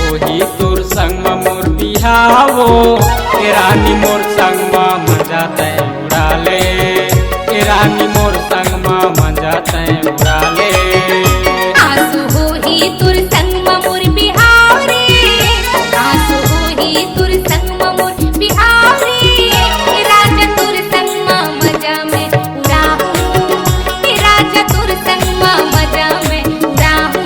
होही तोर संग मोर बिहावो ए रानी मोर संग मजा तय उड़ाले ए रानी मोर संग मजा तय उड़ाले आसु होही तोर संग मोर बिहाव रे आसु होही तोर संग मोर बिहाव रे राजा तोर संग मजा में उड़ाहूं राजा तोर संग मजा में उड़ाहूं।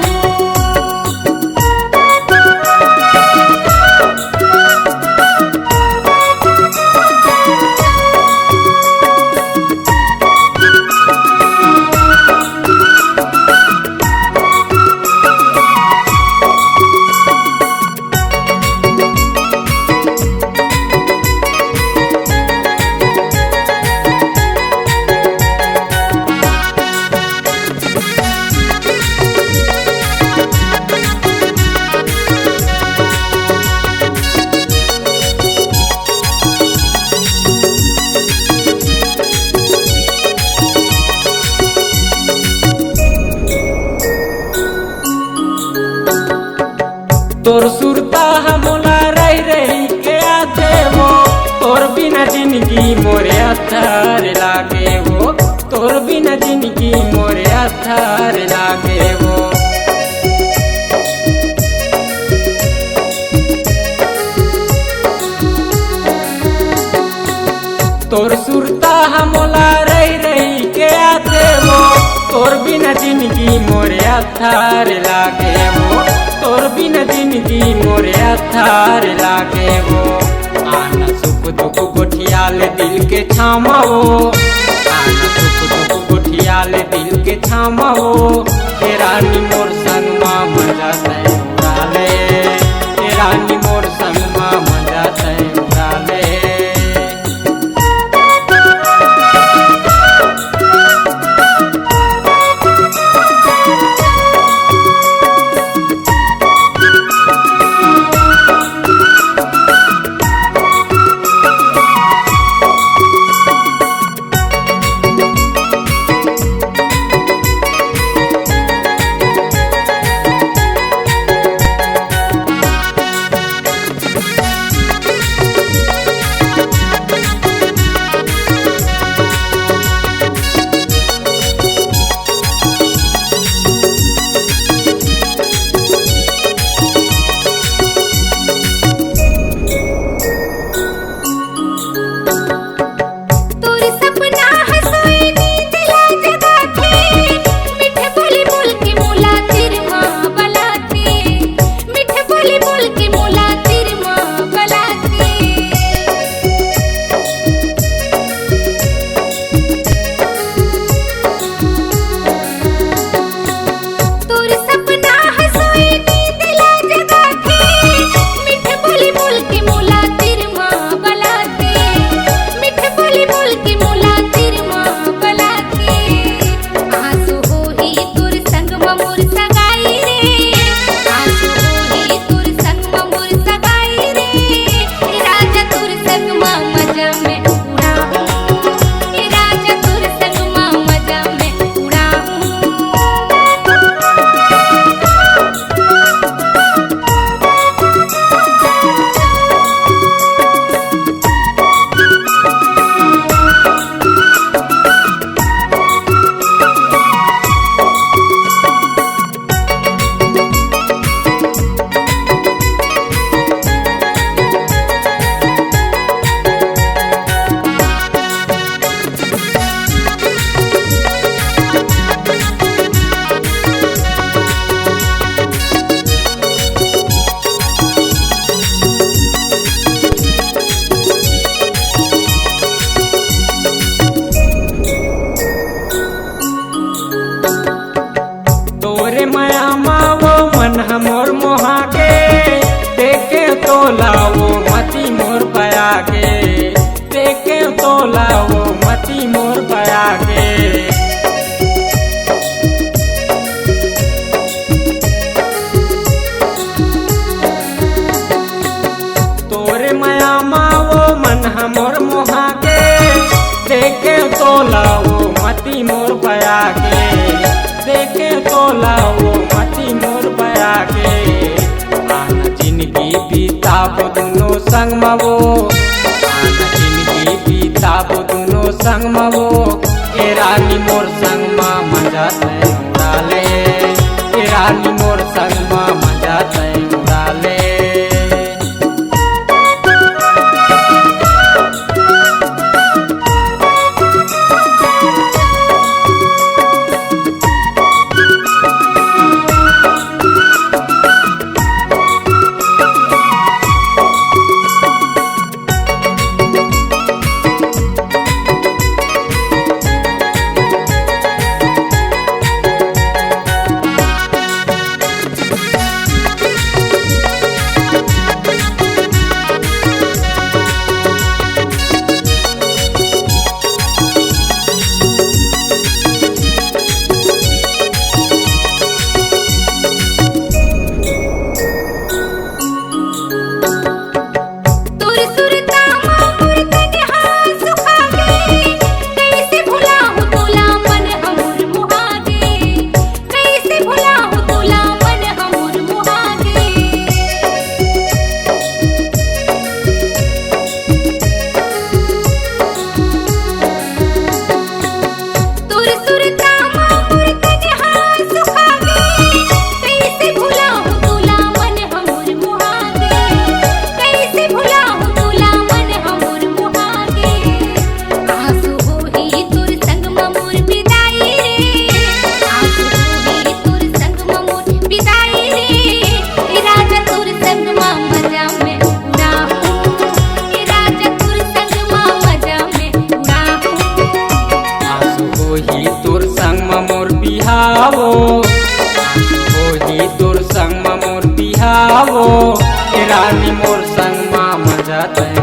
तोर सुरता हमला रही रही के आते हो तोर बिना जिंदगी मोरे अथर लागे हो तोर बिना जिंदगी मोरे अथर लागे हो। तोर सुरता हमला रही रही के आते हो तोर बिना जिंदगी मोरे अथर लागे हो तोर बिना जिंदगी मोरे अथार लागे हो। आना सुख दुख गोठियाल दिल के छामाओ आना सुख दुख गोठियाल दिल के छामाओ ए रानी मोर संग मजा तय उड़ाले ए रानी मोर संग मजा तय उड़ाले। तोरे माया मावो मन हमोर मोहा तोला वो मती मोर बया के, देखे तोला वो मती मोर बया के। आना जिंदगी बीताबो दुनो संग मवो, आना जिंदगी बीताबो दुनो संग मवो। ए रानी मोर संग मा मजा तय उड़ाले, ए रानी मोर संग मा मजा तय उड़ाले। होही तोर संग मोर बिहावो, ए रानी मोर संग मा मजा तय